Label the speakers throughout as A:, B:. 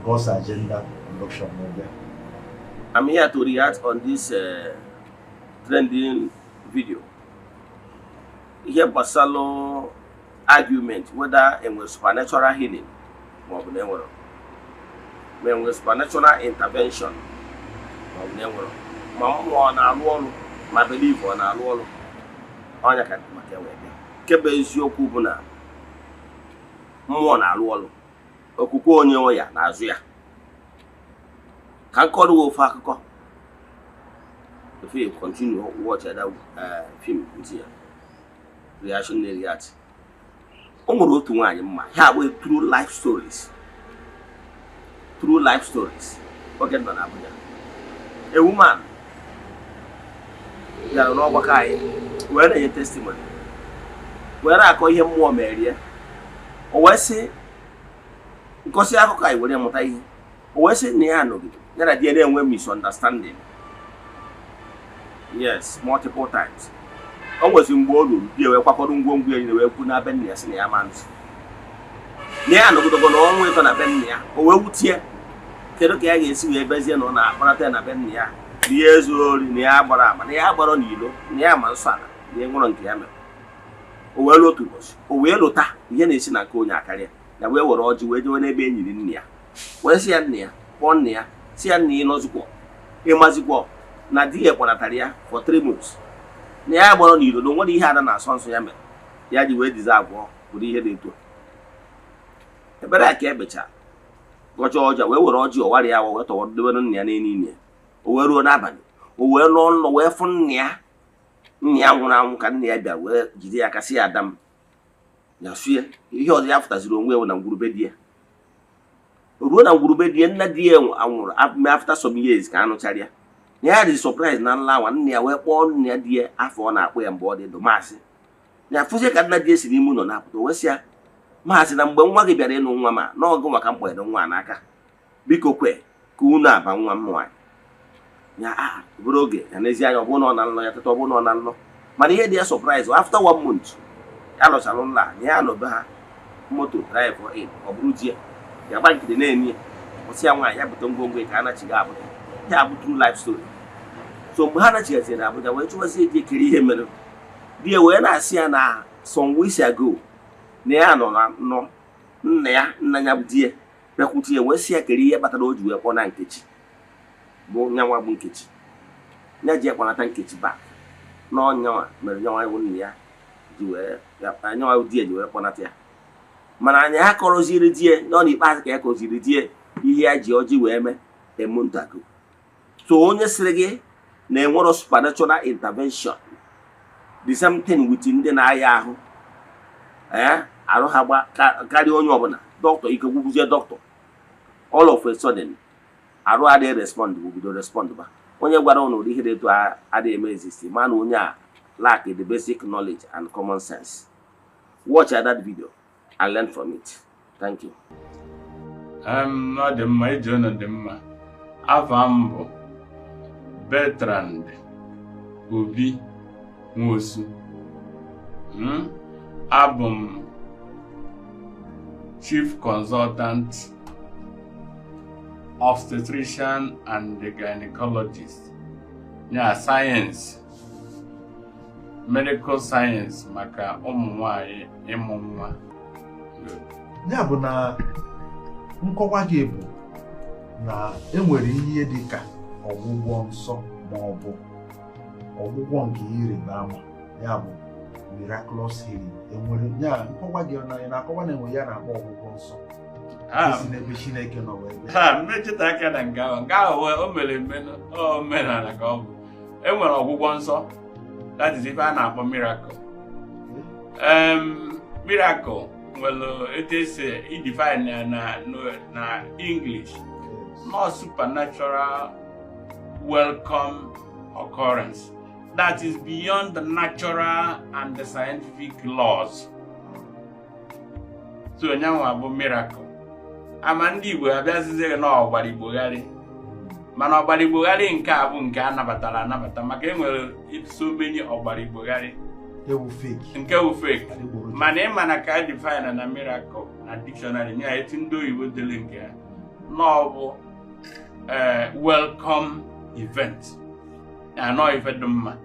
A: God's agenda production.
B: I'm here to react on this trending video. Here, Basalo argument whether it was supernatural healing or when was supernatural intervention or my belief on our wall. On your kebe eziokwu bụ na mmụọ na-alụ ọlụ okwukwe onye oya na-azụ ya ka nkọrọ ofe akụkọ if you continue watch that film nti ya reaction na react o nwere otu nwaanyị mma ha bụ true life stories oge nọ na Abuja a woman gara n'ọgbakọ anyị were na-enye testimony were akọ ihe mmụọ mere ya o wee sị nkọsi akụkọ anyị were mụta ihe o wee sị na ya anọgide ya na di ya na-enwe misunderstanding yes multiple times o nwezi mgbe o ruru di ya wee kwakọrọ ngwongwo ya wee kwu na be nna ya sị na ya ma ntị na ya anọgidogo na ọnwa ịtọ na be nna ya o wee wutie kedu ka ya ga-esi wee bezie na ọ na-akparata ya na be nna ya na ya ezughị ori na ya gbara ama na ya gbara n'ilo na ya ma nsọ ala na ya nwụrụ nke ya mere o wee lụta ụbọchị o wee lụta ihe na-esi na nke onye akarịa na wee were ọjị wee jewe n'ebe enyiri nne ya wee sị ya nne ya kpọọ nne ya si ya nna ya ịnọzikwa ịmazikwa na di ya kpọnatara ya for 3 months na ya gbara n'ilo na onwere ihe ada na-asọ nsọ ya mere ya ji wee diza abụọ bụrụ ihe dị etu ebere ya ka ebecha gọcha ọja wee were ọjị ọwarị ya wee tọwadobere nna ya n'enyi ya o wee ruo n'abalị o wee lụọ nlọ wee fụ nna ya nwụrụ anwụ ka nna ya bịa wee jide ya kasị ya adam ya sue ihe ọzọ ya fụtaziri onwe ya na ngwurube di ya ruo na ngwurube di ya nna di ya anwụrụ after some years ka anụchara ya ya dị surprise na nla nwa nna ya wee kpọọ nna ya di ya afọ ọ na-akpọ ya mgbe ọ dị ndụ maasị ya fụzie ka nna di ya si n'ime ụlọ na-apụta wee sị ya maasị na mgbe nwa gị bịara ịnụ nwa ma n'ọgụ maka mkpọrọ nwa n'aka biko kwe ka unu aba nwa m nwaanyị ya bụrụ oge ya n'ezi anya ọ bụrụ na ọ na nlọ ya teta ọ bụrụ na ọ na nlọ mana ihe dị ya surprise after 1 month ya lọchalụ nla na ya nọbe ha moto drive in ọ bụrụ di ya gba nkịtị na-enye ọsị ya nwaanyị ya bute ngwongwo ka a nachiga Abuja ya bụ true life story so mgbe ha nachigaziere Abuja wee chụwazie di ekiri ihe mere di ya wee na-asị ya na some weeks ago na ya nọ na nna ya bụ di ya bịakwute ya wee sị ya kere ihe kpatara o ji wee kpọọ na Nkechi bụ nyanwa bụ Nkechi ya ji ekwanata Nkechi bak n'ọnyanwa mere nyanwa iwu nna ya ji wee nyanwa di ya ji wee kpọnata ya mana anya ha kọrọziri di ya nọ n'ikpeazụ ka ya kọziri di ya ihe ya ji ọjị wee mee emuntago so onye sịrị gị na enwero supernatural intervention the same thing with ndị na-aya ahụ arụ ha gba karịa onye ọbụla dọkịta ike gwụgwuzie dọkịta all of a sudden arụ adịghị respond bụ bido respond ba onye gwara ụnụ ụdị ihe dị etu adịghị eme exist ma na onye a lack the basic knowledge and common sense. Watch that video and learn from it. Thank you.
C: Ọ dị mma iji ọnụ dị mma afọ m bụ Bertrand Obi Nwosu abụ m Chief Consultant Obstetrician and Gynecologist science medical science maka ụmụ nwanyị ịmụ nwa
A: ya bụ na nkọwa gị bụ na enwere ihe dị ka ọgwụgwọ nsọ ma ọ bụ ọgwụgwọ nke ịrịba ama ya bụ miraculous healing enwere ya nkọwa gị na-akọwa na enwe ya na-akpọ ọgwụgwọ nsọ esi n'ebe Chineke nọ wee
C: mmechita aka na nke ahụ o mere eme omenala ka ọ bụ enwere ọgwụgwọ nsọ that is ife a na-akpọ miracle miracle nwere etu esi idefine na English not supernatural welcome occurrence that is beyond the natural and the scientific laws. So nyanwa bụ miracle ama ndị Igbo abịazize na ọgbara Igbogharị mana ọgbara Igbogharị nke a bụ nke anabatara anabata maka enwere so many ọgbara Igbogharị nke wụ fake mana ịma na ka define na miracle na dictionary nya eti ndị oyibo dele nke ha n'ọbụ welcome event anọ ife dị mma.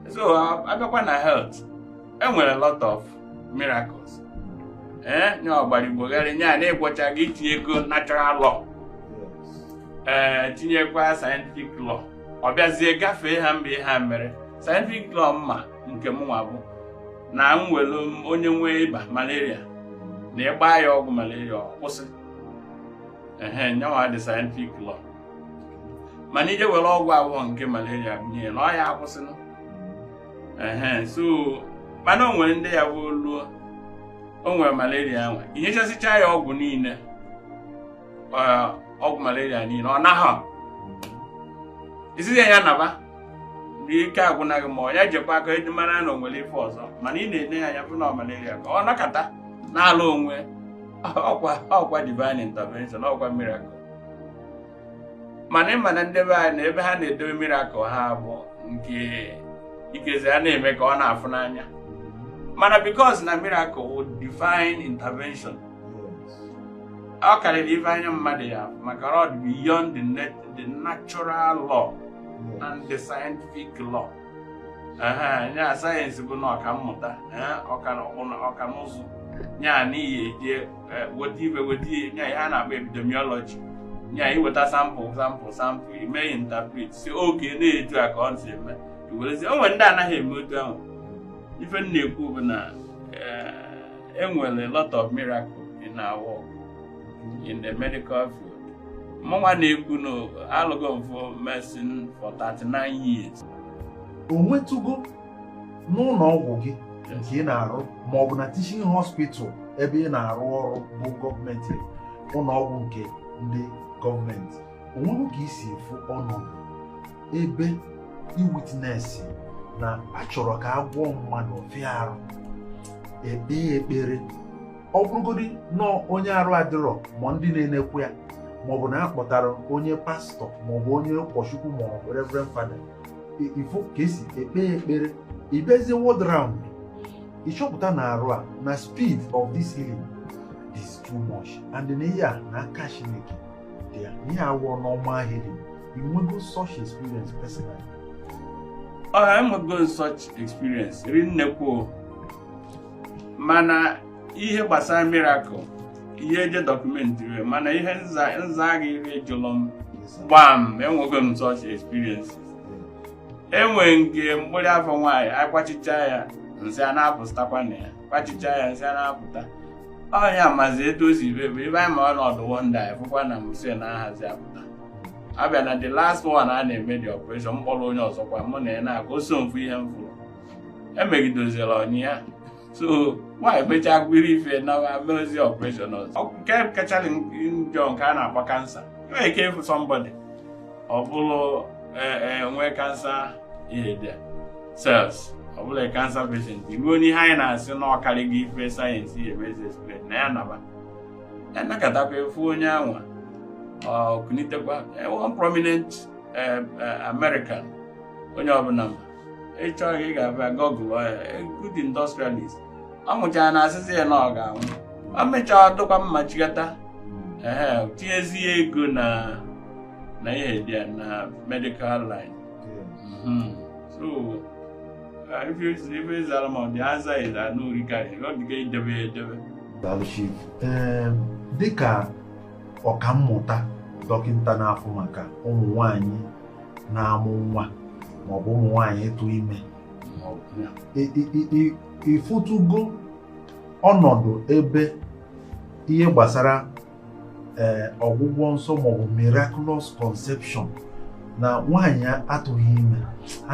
C: So abịakwa na health, enwere a lot of miracles. Nye ọgbara Igbo gharị nye a na-egbocha gị itinye ego natural law, tinyekwa scientific law, ọ bịazie gafee ha mgbe ha mere. Scientific law mma nke m nwa bụ na m welu onye nwee ịba malaria na ịgba ya ọgwụ malaria kwụsị. Nyanwa dị scientific law. Mana ije were ọgwụ abụọ nke malaria nye na ọ ya akwụsịnụ. So mana o nwere ndị ya bụ oluo o nwere malaria nwe inyechasịcha ya ọgwụ niile, ọgwụ malaria niile ọ naghọ isizi ya naba ike agwụnaghị ma ọ ya jekwa aka eji mara na o nwere ife ọzọ, mana ị na-ene ya anya bụ na malaria ka ọ nakọta n'ala onwe ọkwa divine intervention, ọkwa miracle. Mana ịma na ndị be anyị na ebe ha na-edobe miracle ha bụ nke ikezi a na-eme ka ọ na-afụ n'anya. Mana because na miracle would divine intervention, ọ karịrị ife anya mmadụ ya maka ọ dị beyond the natural law and the scientific law. Nya sayensị bụ na ọkammụta ọkanụzụ nya n'ihi eje weta nya ihe a na-akpọ epidemiology, nya iweta sample ime interpret si oke na-eju a ka ọ si eme iwerezi. O nwere ndị anaghị eme otu ahụ. Ife m na-ekwu bụ na enwere a lot of miracles in our work in the medical field. Mụnwa na-ekwu na alụgo mfo medicine for 39 years.
A: O nwetụgo n'ụlọ ọgwụ gị nke ị na-arụ ma ọ bụ na teaching hospital ebe ị na-arụ ọrụ bụ gọọmenti, ụlọ ọgwụ nke ndị gọọmenti, onwere ka isi efu ọnọdụ ebe iwitness na achọrọ ka agwọ mmadụ fịa arụ ekpe ekpere, ọ bụrụgodị nọ onye arụ adịrọ ma ndị na-enekwu ya, maọbụ na akpọtara onye pastọ maọbụ onye ụkọchukwu maọbụ reverend fada, ifo ka esi ekpe ekpere ibezie word round, ịchọpụta na arụ a na speed of this healing is too much and na ihe a na aka Chineke dị ya, ihe awụọ n'ọma healing. Inwego such experience personally?
C: I'm not going such experience. Rinnekwuo. Mana ihe gbasara miracle, ihe eje documentary, mana ihe nza gị ihe jụlọ gbam, enwego m such experience. Enwe nke mkpụrụ afọ nwaanyị akwachicha ya nsị a na-apụtakwa na ya, kwachicha ya nsị a na-apụta. Ọnya mazi etu o si ebe anyị ma ọnọdụ wonda efukwa na mse na-ahazi apụta. Abịa na the last one a na-eme the operation, mkpọrọ onye ọzọkwa mụ na ya na-aga oso mfu ihe m fụrụ emegidozila onye ya. So nwaanyị mechaa gwiri ife na mezi operation ọzọ. Nke kachara njọ nke a na-akpọ kansa, enwere ike ịfụ somebody ọ bụrụ nwee kansa ihe dị cells, ọ bụla kansa patient iwe onye ihe anyị na-asị na ọkarịghị ife sayensị ihe mezi explain na ya naba ya nakọtakwa efu onye anwa kunitekwa one prominent American onye ọbụla ma ịchọghị ị ga-abịa Google a good industrialist, ọ mụchara na asịsị ya na ọ ga-anwụ, ọ mechaa dụkwa mma chigata tinyezie ego na ihe dị ya na medical line. So if you the answer is no regard, not the edebe.
A: Dịka ọkammụta dọkịta na-afụ maka ụmụ nwanyị na-amụ nwa maọbụ ụmụ nwanyị ịtụ ime, ifutugo ọnọdụ ebe ihe gbasara ọgwụgwọ nsọ maọbụ miraculous conception na nwanyị atụghị ime,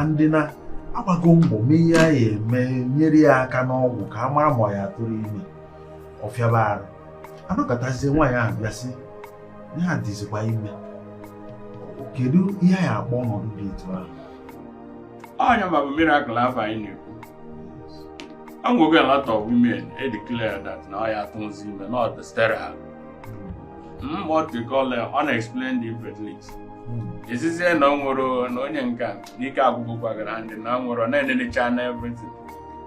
A: ndị na agbago mbọ mee ya eme nyere ya aka n'ọgwụ ka a mara ma ya atụrụ ime, ọfịaba arụ anọkọtazie nwaanyị ahụ bịasị ya dịzikwa ime. Kedu ihe ya akpọ ọnọdụ dị etu ahụ?
C: Onye ma bụ miracle afọ anyị na-ekwu. I'm going to a lot of women declare that now I have to see not the sterile. What we call unexplained infertility. Is this a no more no yanka, Nika Bukwagara, and no more on any channel everything.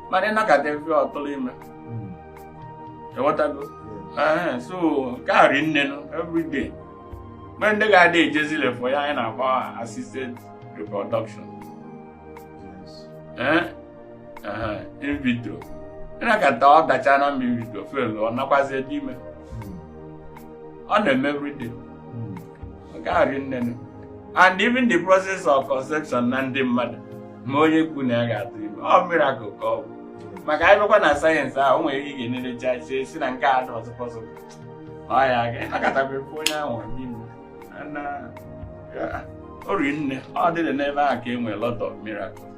C: But then I got every autolime. What I go? So, carrying every day. When they got the Jezile for ya about assisted reproduction. In vitro. And I can talk that China in vitro fail or not as a demon. On them every day. And even the process of conception and the mother. Moye Kunaga dream. Oh, miracle call. My guy, look on science, I only in the church, says, and God was possible. I got a before now. And, or in, all did never came with a lot of miracles.